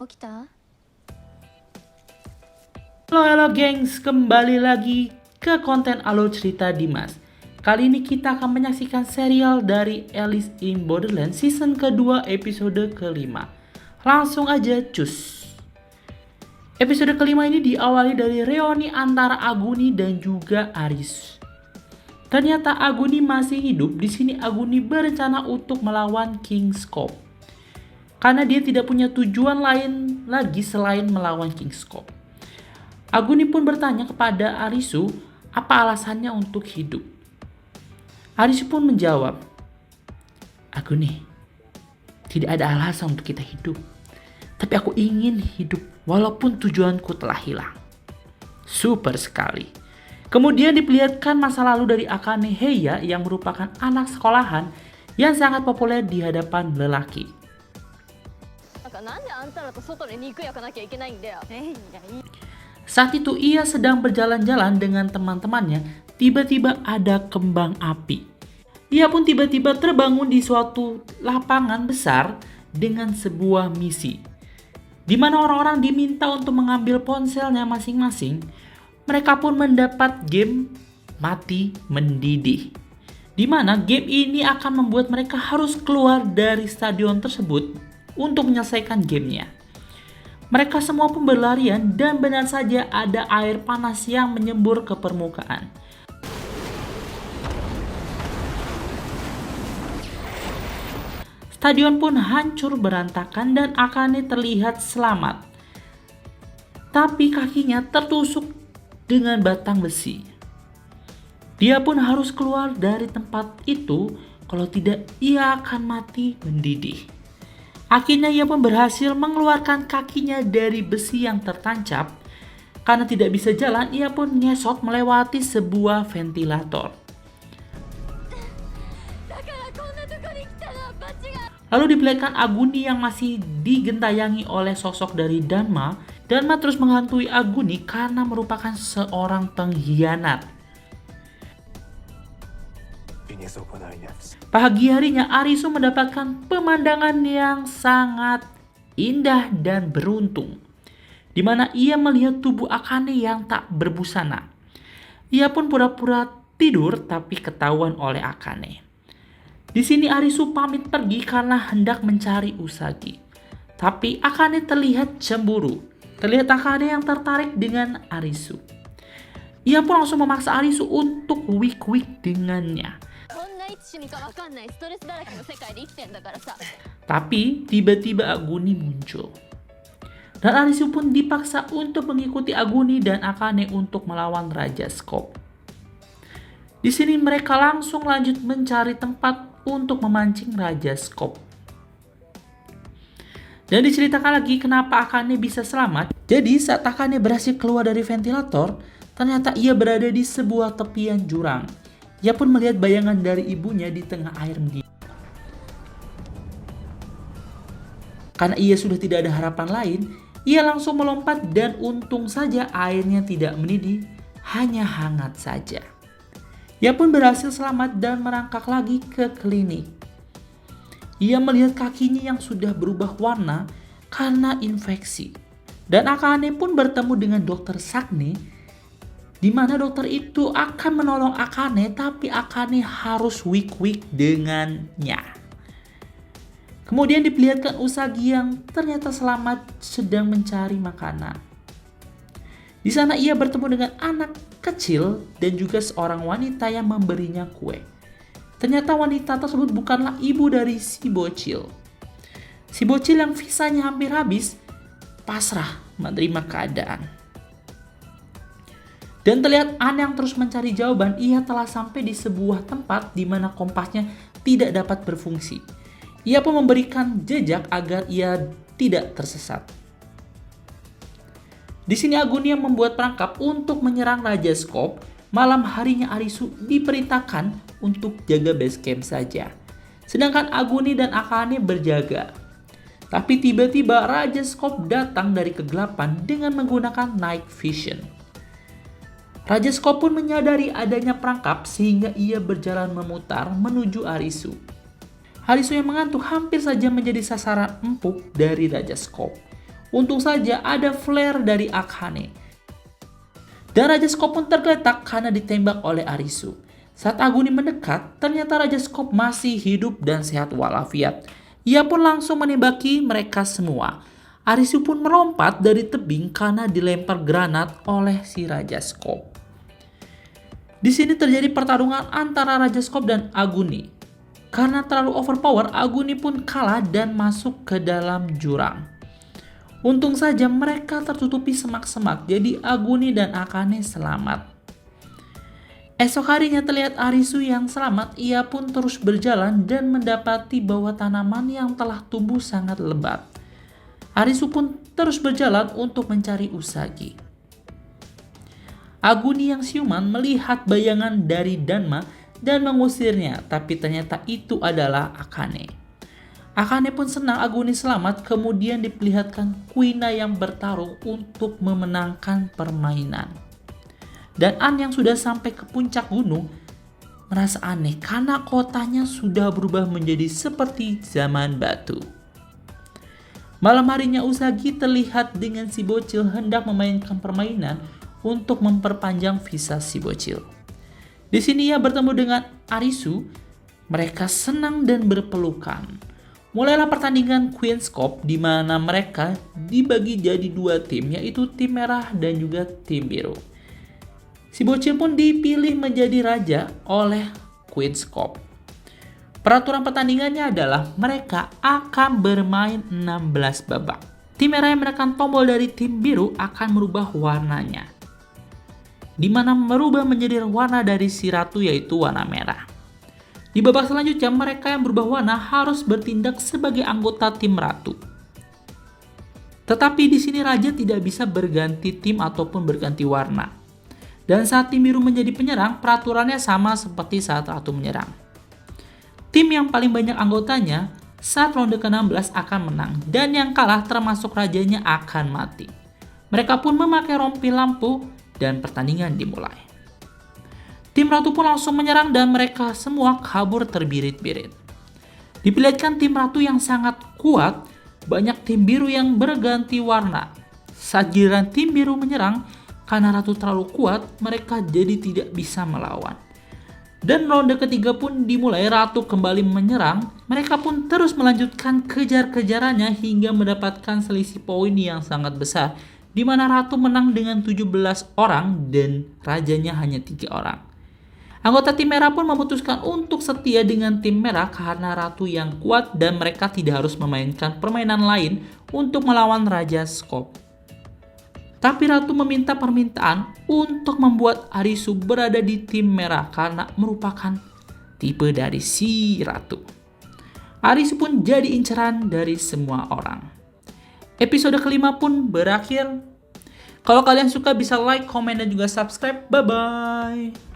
起きた？ Halo gengs, kembali lagi ke konten alur cerita Dimas. Kali ini kita akan menyaksikan serial dari Alice in Borderland season kedua episode kelima. Langsung aja cus. Episode kelima ini diawali dari reuni antara Aguni dan juga Aris. Ternyata Aguni masih hidup. Di sini Aguni berencana untuk melawan King Scope. Karena dia tidak punya tujuan lain lagi selain melawan King Scope. Aguni pun bertanya kepada Arisu apa alasannya untuk hidup. Arisu pun menjawab, Aguni, tidak ada alasan untuk kita hidup. Tapi aku ingin hidup walaupun tujuanku telah hilang. Super sekali. Kemudian diperlihatkan masa lalu dari Akane Heya yang merupakan anak sekolahan yang sangat populer di hadapan lelaki. Saat itu ia sedang berjalan-jalan dengan teman-temannya, tiba-tiba ada kembang api. Ia pun tiba-tiba terbangun di suatu lapangan besar dengan sebuah misi, di mana orang-orang diminta untuk mengambil ponselnya masing-masing. Mereka pun mendapat game mati mendidih, di mana game ini akan membuat mereka harus keluar dari stadion tersebut untuk menyelesaikan gamenya. Mereka semua pun berlarian dan benar saja ada air panas yang menyembur ke permukaan. Stadion pun hancur berantakan dan Akane terlihat selamat. Tapi kakinya tertusuk dengan batang besi. Dia pun harus keluar dari tempat itu, kalau tidak ia akan mati mendidih. Akhirnya ia pun berhasil mengeluarkan kakinya dari besi yang tertancap. Karena tidak bisa jalan, ia pun ngesot melewati sebuah ventilator. Lalu diperlihatkan Aguni yang masih digentayangi oleh sosok dari Danma. Danma terus menghantui Aguni karena merupakan seorang pengkhianat. Pagi harinya Arisu mendapatkan pemandangan yang sangat indah dan beruntung, di mana ia melihat tubuh Akane yang tak berbusana. Ia pun pura-pura tidur tapi ketahuan oleh Akane. Di sini Arisu pamit pergi karena hendak mencari Usagi. Tapi Akane terlihat cemburu. Terlihat Akane yang tertarik dengan Arisu. Ia pun langsung memaksa Arisu untuk wik-wik dengannya. Tapi tiba-tiba Aguni muncul. Dan Arisu pun dipaksa untuk mengikuti Aguni dan Akane untuk melawan Raja Scope. Di sini mereka langsung lanjut mencari tempat untuk memancing Raja Scope. Dan diceritakan lagi kenapa Akane bisa selamat. Jadi saat Akane berhasil keluar dari ventilator, ternyata ia berada di sebuah tepian jurang. Ia pun melihat bayangan dari ibunya di tengah air mendidih. Karena ia sudah tidak ada harapan lain, ia langsung melompat dan untung saja airnya tidak mendidih, hanya hangat saja. Ia pun berhasil selamat dan merangkak lagi ke klinik. Ia melihat kakinya yang sudah berubah warna karena infeksi. Dan Akane pun bertemu dengan Dr. Sakne, di mana dokter itu akan menolong Akane, tapi Akane harus wik-wik dengannya. Kemudian diperlihatkan Usagi yang ternyata selamat sedang mencari makanan. Di sana ia bertemu dengan anak kecil dan juga seorang wanita yang memberinya kue. Ternyata wanita tersebut bukanlah ibu dari si bocil. Si bocil yang visanya hampir habis, pasrah menerima keadaan. Dan terlihat An yang terus mencari jawaban. Ia telah sampai di sebuah tempat di mana kompasnya tidak dapat berfungsi. Ia pun memberikan jejak agar ia tidak tersesat. Di sini Aguni yang membuat perangkap untuk menyerang Raja Scope. Malam harinya Arisu diperintahkan untuk jaga base camp saja. Sedangkan Aguni dan Akane berjaga. Tapi tiba-tiba Raja Scope datang dari kegelapan dengan menggunakan night vision. Raja Scope pun menyadari adanya perangkap sehingga ia berjalan memutar menuju Arisu. Arisu yang mengantuk hampir saja menjadi sasaran empuk dari Raja Scope. Untung saja ada flare dari Akane. Dan Raja Skop pun tergeletak karena ditembak oleh Arisu. Saat Aguni mendekat, ternyata Raja Skop masih hidup dan sehat walafiat. Ia pun langsung menembaki mereka semua. Arisu pun melompat dari tebing karena dilempar granat oleh si Raja Skop. Di sini terjadi pertarungan antara Raja Skop dan Aguni. Karena terlalu overpower, Aguni pun kalah dan masuk ke dalam jurang. Untung saja mereka tertutupi semak-semak, jadi Aguni dan Akane selamat. Esok harinya terlihat Arisu yang selamat, ia pun terus berjalan dan mendapati bahwa tanaman yang telah tumbuh sangat lebat. Arisu pun terus berjalan untuk mencari Usagi. Aguni yang siuman melihat bayangan dari Danma dan mengusirnya, tapi ternyata itu adalah Akane. Akane pun senang Aguni selamat, kemudian diperlihatkan Kuina yang bertarung untuk memenangkan permainan. Dan An yang sudah sampai ke puncak gunung merasa aneh karena kotanya sudah berubah menjadi seperti zaman batu. Malam harinya Usagi terlihat dengan si bocil hendak memainkan permainan untuk memperpanjang visa si bocil. Di sini ia bertemu dengan Arisu. Mereka senang dan berpelukan. Mulailah pertandingan Queen's Cup di mana mereka dibagi jadi dua tim, yaitu tim merah dan juga tim biru. Si bocil pun dipilih menjadi raja oleh Queen's Cup. Peraturan pertandingannya adalah mereka akan bermain 16 babak. Tim merah yang menekan tombol dari tim biru akan merubah warnanya, di mana merubah menjadi warna dari si ratu yaitu warna merah. Di babak selanjutnya mereka yang berubah warna harus bertindak sebagai anggota tim ratu. Tetapi di sini raja tidak bisa berganti tim ataupun berganti warna. Dan saat tim biru menjadi penyerang, peraturannya sama seperti saat ratu menyerang. Tim yang paling banyak anggotanya saat ronde ke-16 akan menang dan yang kalah termasuk rajanya akan mati. Mereka pun memakai rompi lampu dan pertandingan dimulai. Tim ratu pun langsung menyerang dan mereka semua kabur terbirit-birit. Diperlihatkan tim ratu yang sangat kuat, banyak tim biru yang berganti warna. Saat giliran tim biru menyerang, karena ratu terlalu kuat, mereka jadi tidak bisa melawan. Dan ronde ketiga pun dimulai, ratu kembali menyerang. Mereka pun terus melanjutkan kejar-kejarannya hingga mendapatkan selisih poin yang sangat besar, di mana ratu menang dengan 17 orang dan rajanya hanya 3 orang. Anggota tim merah pun memutuskan untuk setia dengan tim merah karena ratu yang kuat dan mereka tidak harus memainkan permainan lain untuk melawan Raja Skop. Tapi ratu meminta permintaan untuk membuat Arisu berada di tim merah karena merupakan tipe dari si ratu. Arisu pun jadi incaran dari semua orang. Episode kelima pun berakhir. Kalau kalian suka bisa like, komen, dan juga subscribe. Bye-bye.